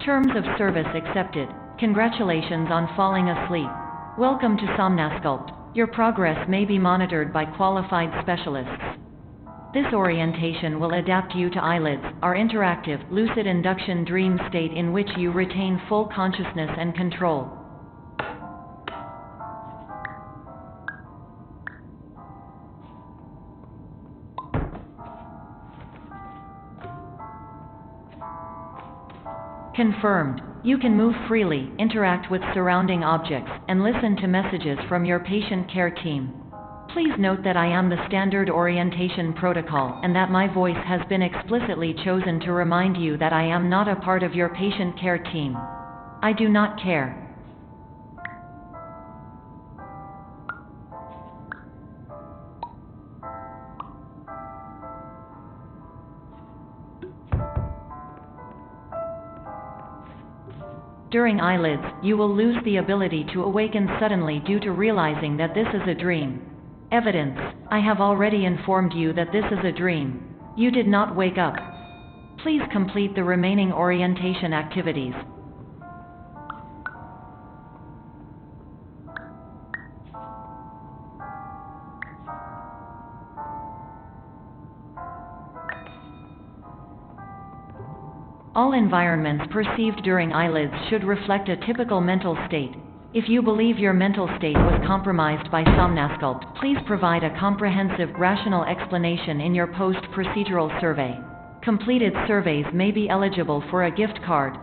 Terms of service accepted. Congratulations on falling asleep. Welcome to Somnasculpt. Your progress may be monitored by qualified specialists. This orientation will adapt you to eyelids, our interactive, lucid induction dream state in which you retain full consciousness and control. Confirmed. You can move freely, interact with surrounding objects, and listen to messages from your patient care team. Please note that I am the standard orientation protocol and that my voice has been explicitly chosen to remind you that I am not a part of your patient care team. I do not care. During eyelids, you will lose the ability to awaken suddenly due to realizing that this is a dream. Evidence: I have already informed you that this is a dream. You did not wake up. Please complete the remaining orientation activities. All environments perceived during eyelids should reflect a typical mental state. If you believe your mental state was compromised by Somnasculpt, please provide a comprehensive, rational explanation in your post-procedural survey. Completed surveys may be eligible for a gift card.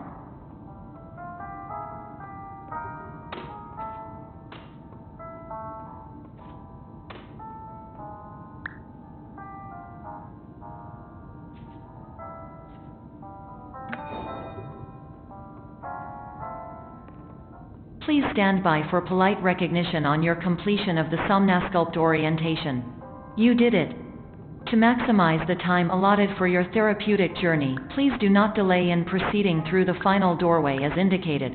Please stand by for polite recognition on your completion of the Somnasculpt orientation. You did it. To maximize the time allotted for your therapeutic journey, please do not delay in proceeding through the final doorway as indicated.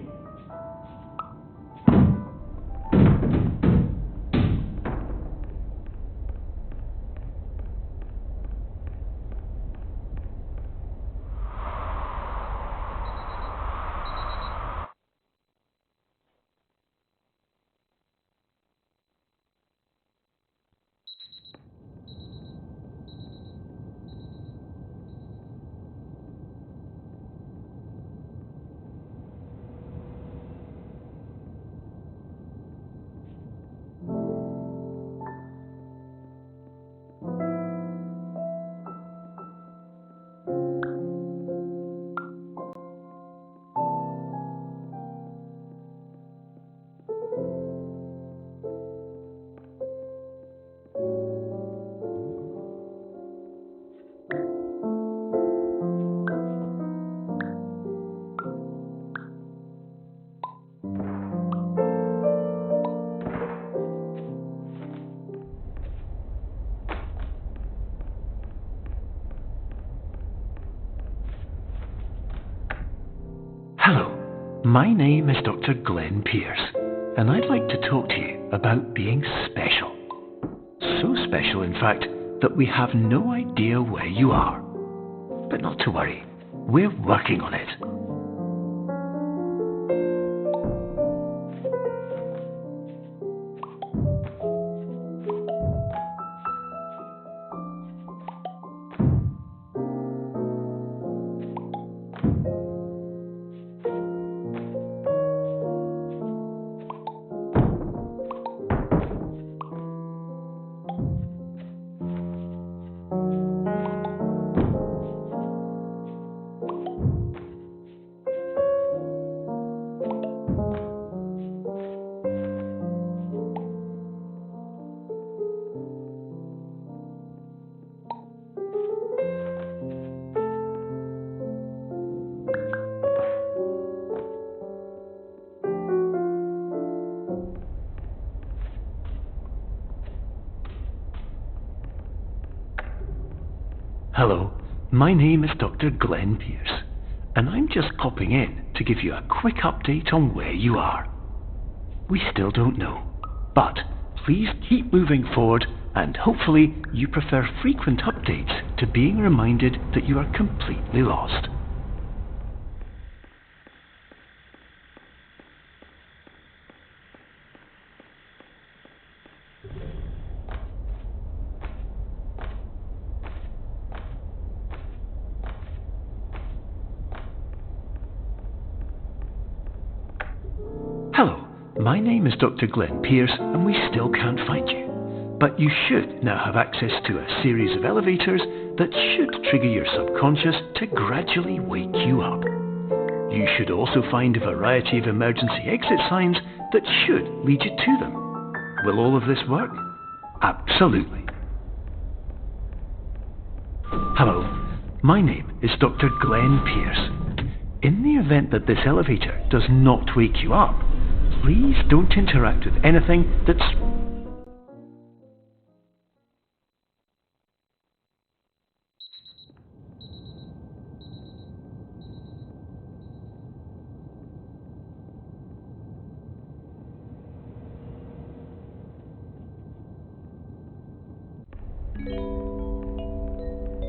Hello, my name is Dr. Glenn Pierce, and I'd like to talk to you about being special. So special, in fact, that we have no idea where you are. But not to worry, we're working on it. Hello, my name is Dr. Glenn Pierce, and I'm just popping in to give you a quick update on where you are. We still don't know, but please keep moving forward, and hopefully you prefer frequent updates to being reminded that you are completely lost. my name is Dr. Glenn Pierce, and we still can't find you. But you should now have access to a series of elevators that should trigger your subconscious to gradually wake you up. You should also find a variety of emergency exit signs that should lead you to them. Will all of this work? Absolutely. Hello, my name is Dr. Glenn Pierce. In the event that this elevator does not wake you up, please don't interact with anything that's...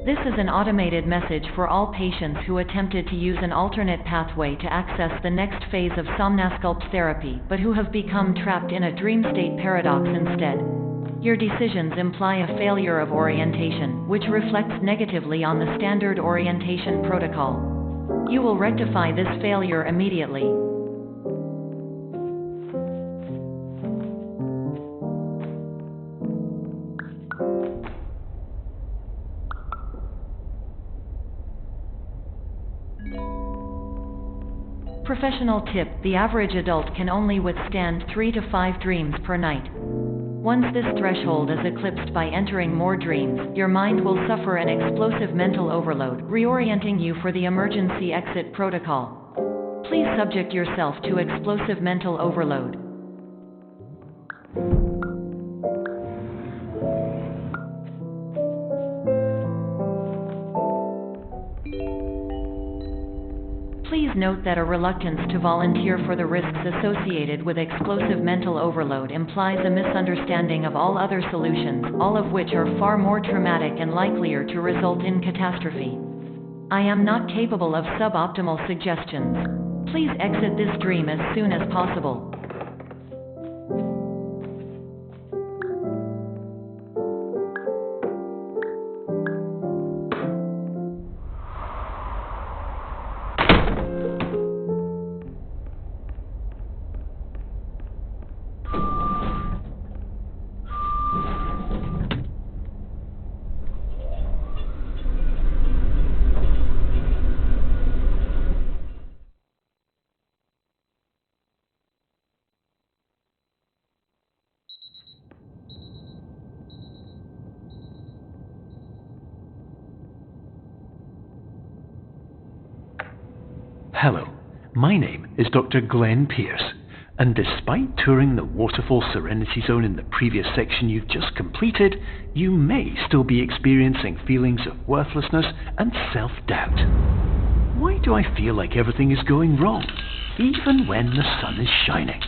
This is an automated message for all patients who attempted to use an alternate pathway to access the next phase of somnasculpt therapy but who have become trapped in a dream state paradox instead. Your decisions imply a failure of orientation, which reflects negatively on the standard orientation protocol. You will rectify this failure immediately. Professional tip: the average adult can only withstand 3 to 5 dreams per night. Once this threshold is eclipsed by entering more dreams, your mind will suffer an explosive mental overload, reorienting you for the emergency exit protocol. Please subject yourself to explosive mental overload. Please note that a reluctance to volunteer for the risks associated with explosive mental overload implies a misunderstanding of all other solutions, all of which are far more traumatic and likelier to result in catastrophe. I am not capable of suboptimal suggestions. Please exit this dream as soon as possible. Hello, my name is Dr. Glenn Pierce, and despite touring the Waterfall Serenity Zone in the previous section you've just completed, you may still be experiencing feelings of worthlessness and self-doubt. Why do I feel like everything is going wrong, even when the sun is shining?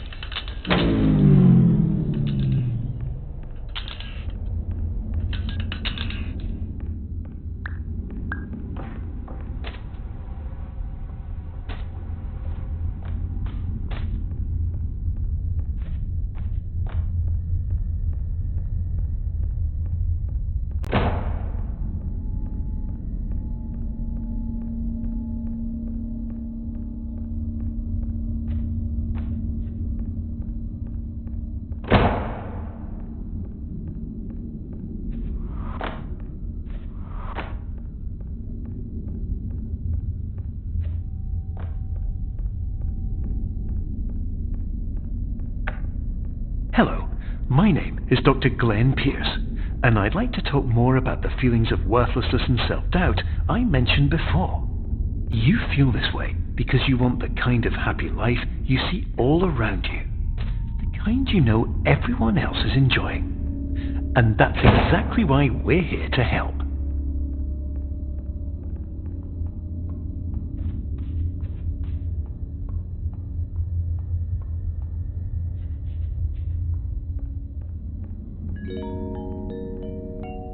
Hello, my name is Dr. Glenn Pierce, and I'd like to talk more about the feelings of worthlessness and self-doubt I mentioned before. You feel this way because you want the kind of happy life you see all around you, the kind you know everyone else is enjoying. And that's exactly why we're here to help.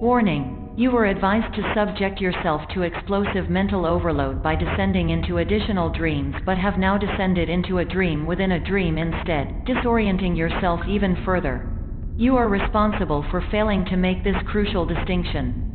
Warning: you were advised to subject yourself to explosive mental overload by descending into additional dreams, but have now descended into a dream within a dream instead, disorienting yourself even further. You are responsible for failing to make this crucial distinction.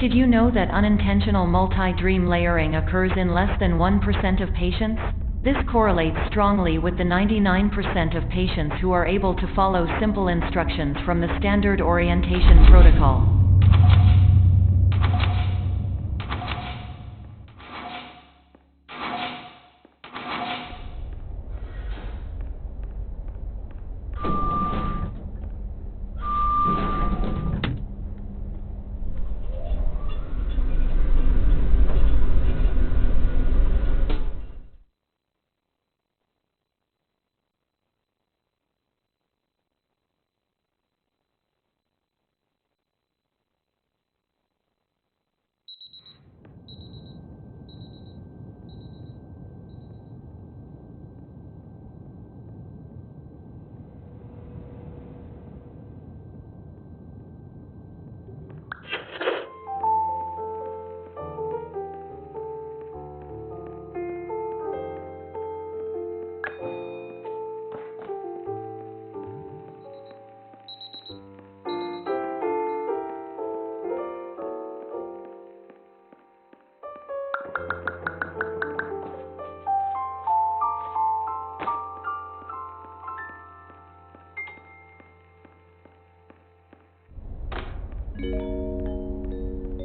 Did you know that unintentional multi-dream layering occurs in less than 1% of patients? This correlates strongly with the 99% of patients who are able to follow simple instructions from the standard orientation protocol.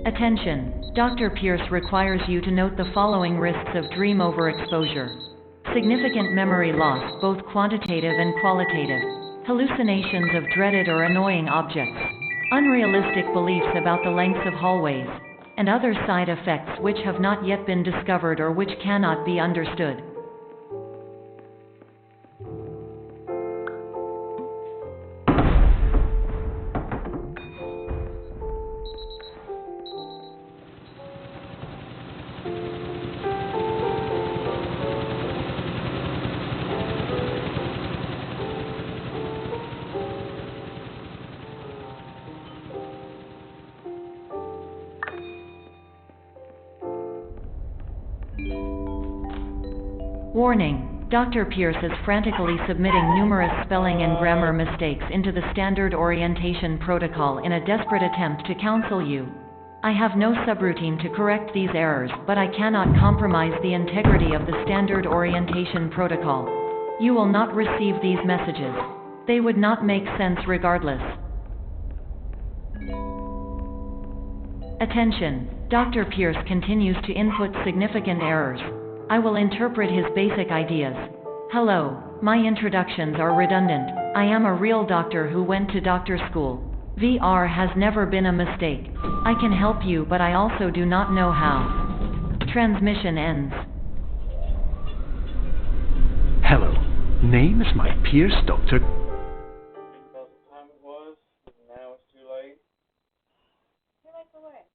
Attention! Dr. Pierce requires you to note the following risks of dream overexposure. Significant memory loss, both quantitative and qualitative. Hallucinations of dreaded or annoying objects. Unrealistic beliefs about the lengths of hallways. And other side effects which have not yet been discovered or which cannot be understood. Warning! Dr. Pierce is frantically submitting numerous spelling and grammar mistakes into the standard orientation protocol in a desperate attempt to counsel you. I have no subroutine to correct these errors, but I cannot compromise the integrity of the standard orientation protocol. You will not receive these messages. They would not make sense regardless. Attention! Dr. Pierce continues to input significant errors. I will interpret his basic ideas. Hello, my introductions are redundant. I am a real doctor who went to doctor school. VR has never been a mistake. I can help you, but I also do not know how. Transmission ends. Hello, name is my Pierce Dr. About the time it was, and now it's too late. Too late for what?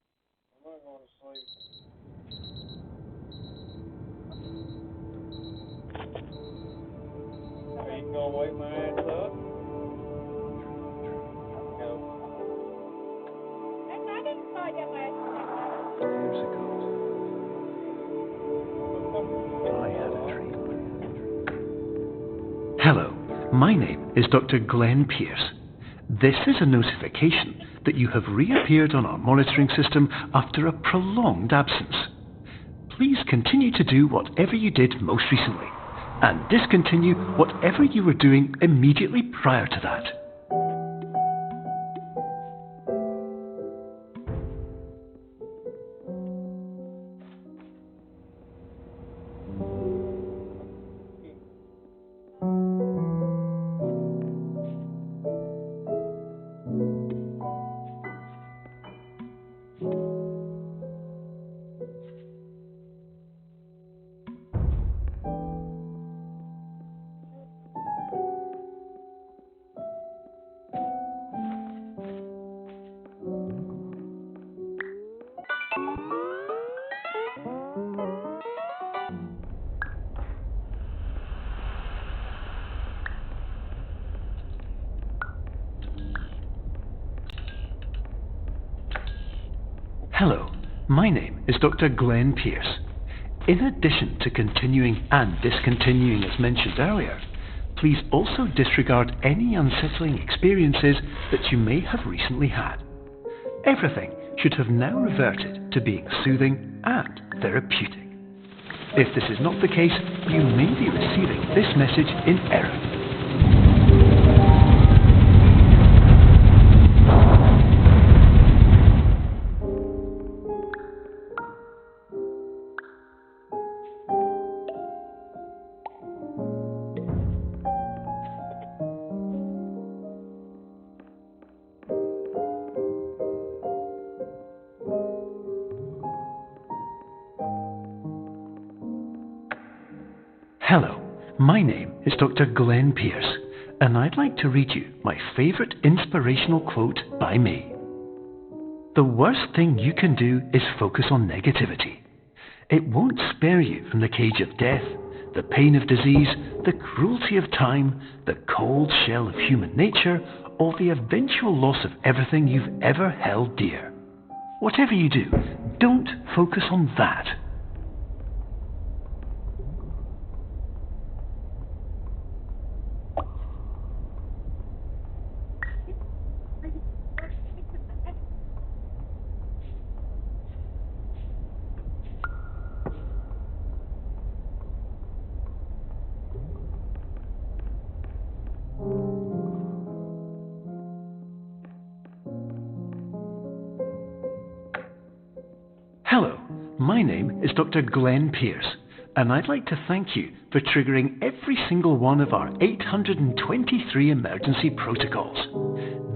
I'm not going to sleep. Are you gonna wake my ass up? No. I didn't call you last night. Years ago, I had a dream. Hello, my name is Dr. Glenn Pierce. This is a notification that you have reappeared on our monitoring system after a prolonged absence. Please continue to do whatever you did most recently, and discontinue whatever you were doing immediately prior to that. Hello, my name is Dr. Glenn Pierce. In addition to continuing and discontinuing as mentioned earlier, please also disregard any unsettling experiences that you may have recently had. Everything should have now reverted to being soothing and therapeutic. If this is not the case, you may be receiving this message in error. Hello, my name is Dr. Glenn Pierce, and I'd like to read you my favourite inspirational quote by me. The worst thing you can do is focus on negativity. It won't spare you from the cage of death, the pain of disease, the cruelty of time, the cold shell of human nature, or the eventual loss of everything you've ever held dear. Whatever you do, don't focus on that. Hello, my name is Dr. Glenn Pierce, and I'd like to thank you for triggering every single one of our 823 emergency protocols.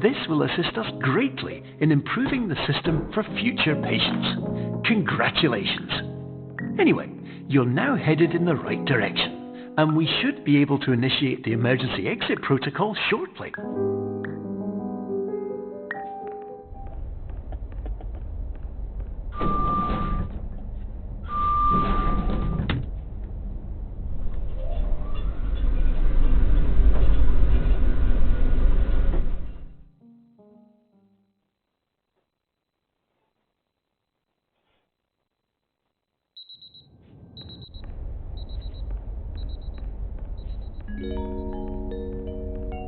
This will assist us greatly in improving the system for future patients. Congratulations! Anyway, you're now headed in the right direction, and we should be able to initiate the emergency exit protocol shortly.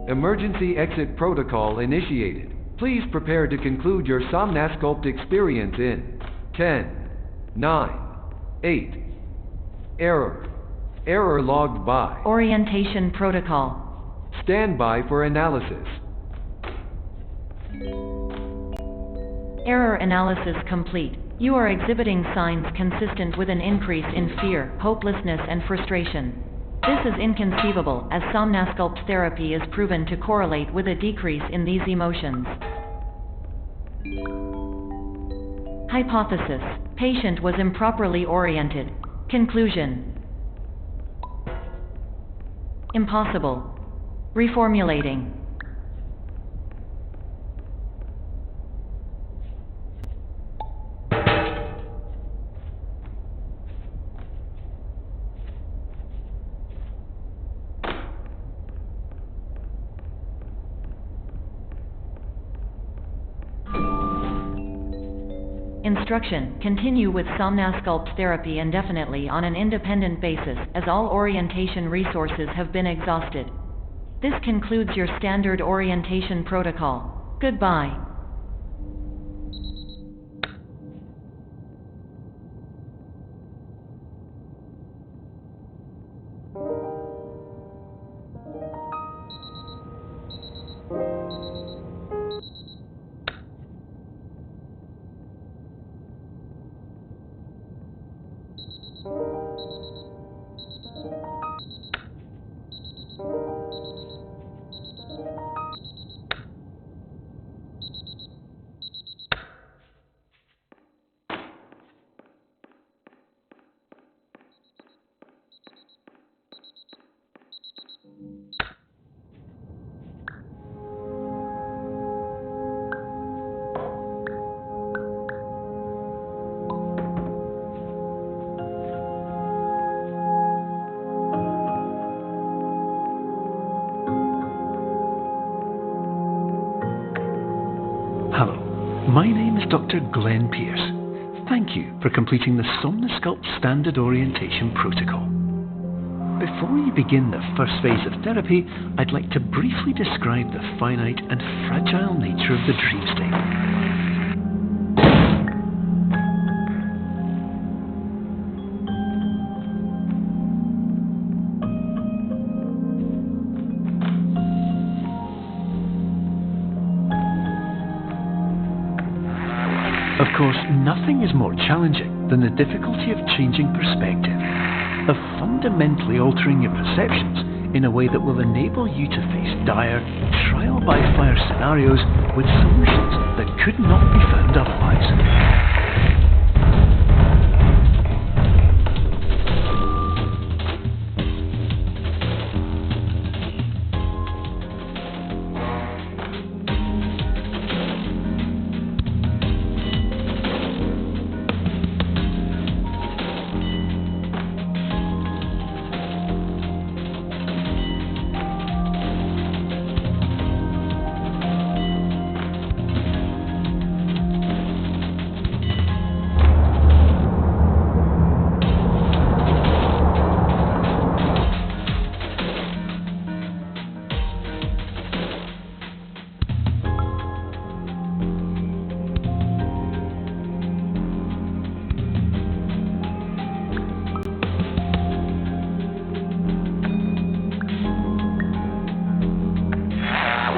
Emergency exit protocol initiated. Please prepare to conclude your Somnasculpt experience in 10, 9, 8. Error. Error logged by. Orientation protocol. Stand by for analysis. Error analysis complete. You are exhibiting signs consistent with an increase in fear, hopelessness, and frustration. This is inconceivable, as Somnasculpt therapy is proven to correlate with a decrease in these emotions. Hypothesis: patient was improperly oriented. Conclusion: impossible. Reformulating. Instruction: continue with Somnasculpt therapy indefinitely on an independent basis, as all orientation resources have been exhausted. This concludes your standard orientation protocol. Goodbye. Hello, my name is Dr. Glenn Pierce. Thank you for completing the Somnasculpt Standard Orientation Protocol. Before you begin the first phase of therapy, I'd like to briefly describe the finite and fragile nature of the dream state. Of course, nothing is more challenging than the difficulty of changing perspective, of fundamentally altering your perceptions in a way that will enable you to face dire, trial-by-fire scenarios with solutions that could not be found otherwise.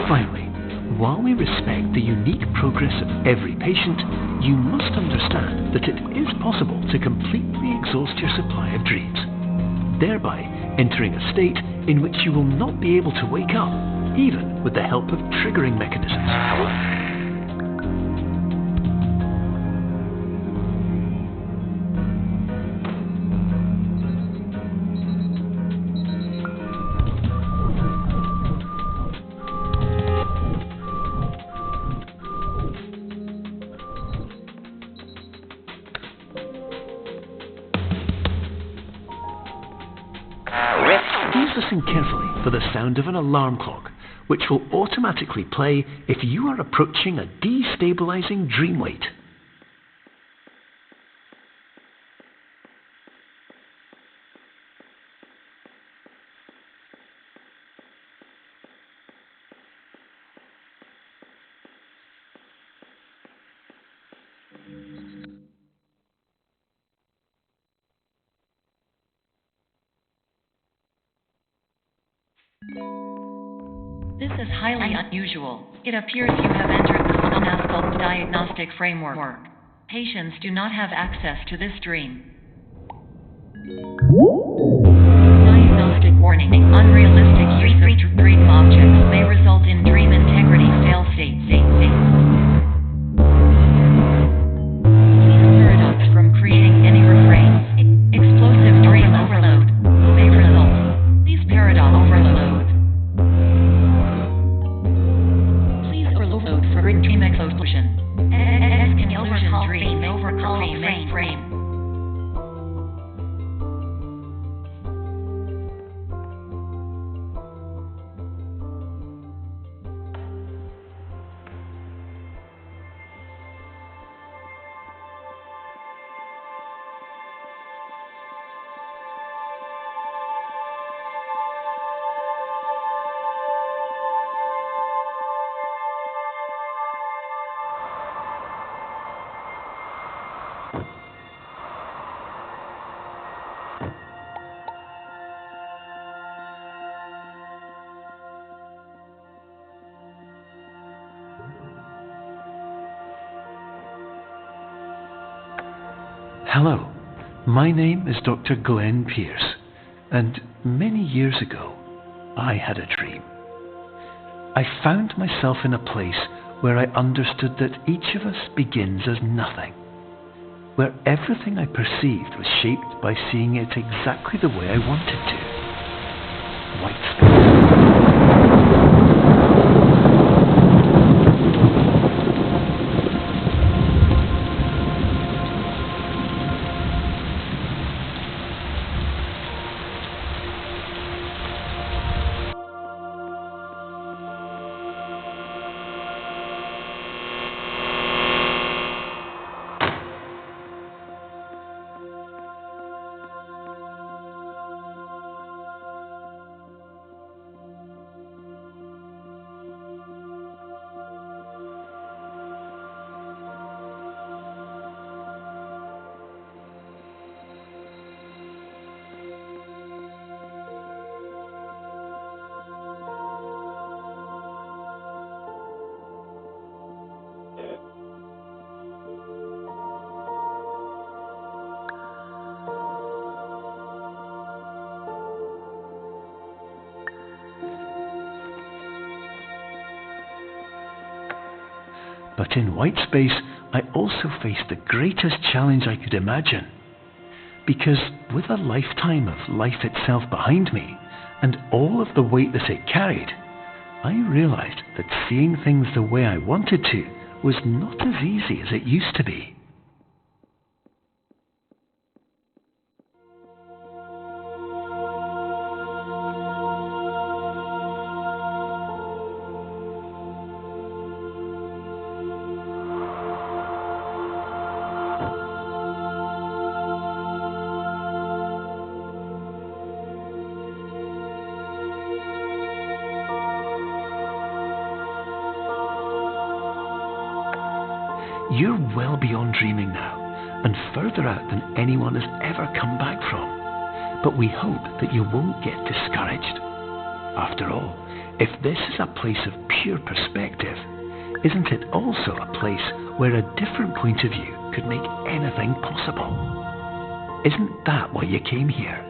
Finally, while we respect the unique progress of every patient, you must understand that it is possible to completely exhaust your supply of dreams, thereby entering a state in which you will not be able to wake up, even with the help of triggering mechanisms. Please listen carefully for the sound of an alarm clock, which will automatically play if you are approaching a destabilizing dream weight. This is highly unusual. It appears you have entered the Somnascope diagnostic framework. Patients do not have access to this dream. Diagnostic warning. Unrealistic use of dream objects may result in dream integrity fail state. Please paradox from creating any refrain. Explosive dream overload may result. Please paradox overload. For dream explosion. Can overcome dream frame. Hello, my name is Dr. Glenn Pierce, and many years ago, I had a dream. I found myself in a place where I understood that each of us begins as nothing, where everything I perceived was shaped by seeing it exactly the way I wanted to. White space. But in white space, I also faced the greatest challenge I could imagine. Because with a lifetime of life itself behind me, and all of the weight that it carried, I realized that seeing things the way I wanted to was not as easy as it used to be. You're well beyond dreaming now, and further out than anyone has ever come back from. But we hope that you won't get discouraged. After all, if this is a place of pure perspective, isn't it also a place where a different point of view could make anything possible? Isn't that why you came here?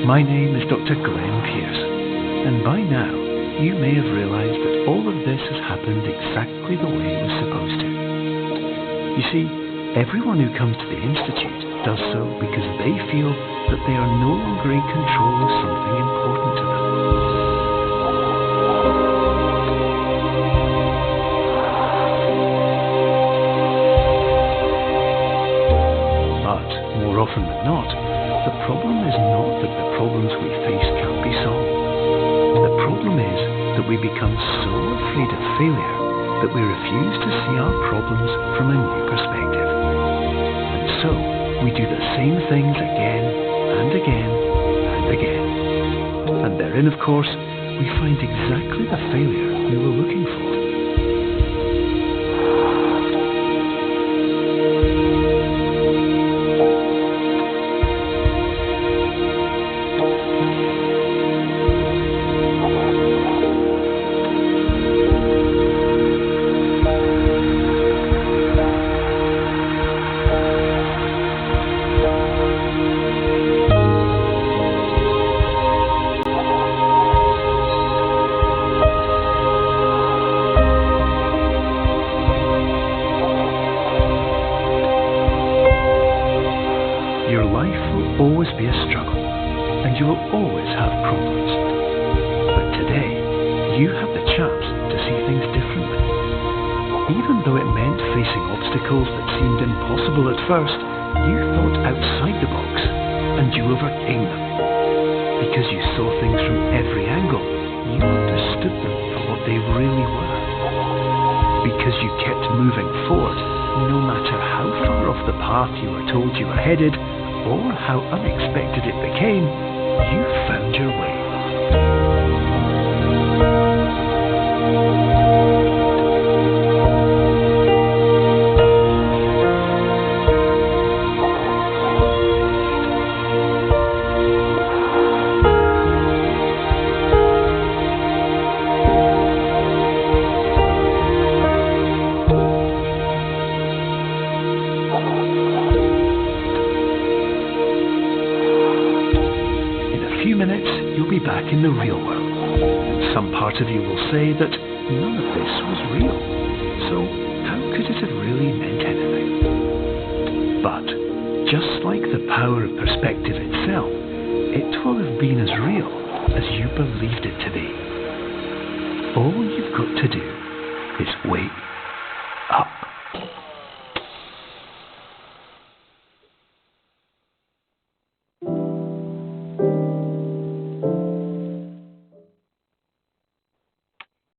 My name is Dr. Glenn Pierce, and by now you may have realized that all of this has happened exactly the way it was supposed to. You see, everyone who comes to the Institute does so because they feel that they are no longer in control of something important to them. But, more often than not, the problem is not that the problems we face can't be solved. The problem is that we become so afraid of failure that we refuse to see our problems from a new perspective. And so, we do the same things again and again and again. And therein, of course, we find exactly the failure we were looking for. be a struggle, and you will always have problems. But today, you have the chance to see things differently. Even though it meant facing obstacles that seemed impossible at first, you thought outside the box, and you overcame them. Because you saw things from every angle, you understood them for what they really were. Because you kept moving forward, no matter how far off the path you were told you were headed, or how unexpected it became, you found your way. Back in the real world. Some part of you will say that none of this was real, so how could it have really meant anything? But, just like the power of perspective itself, it will have been as real as you believed it to be. All you've got to do is wait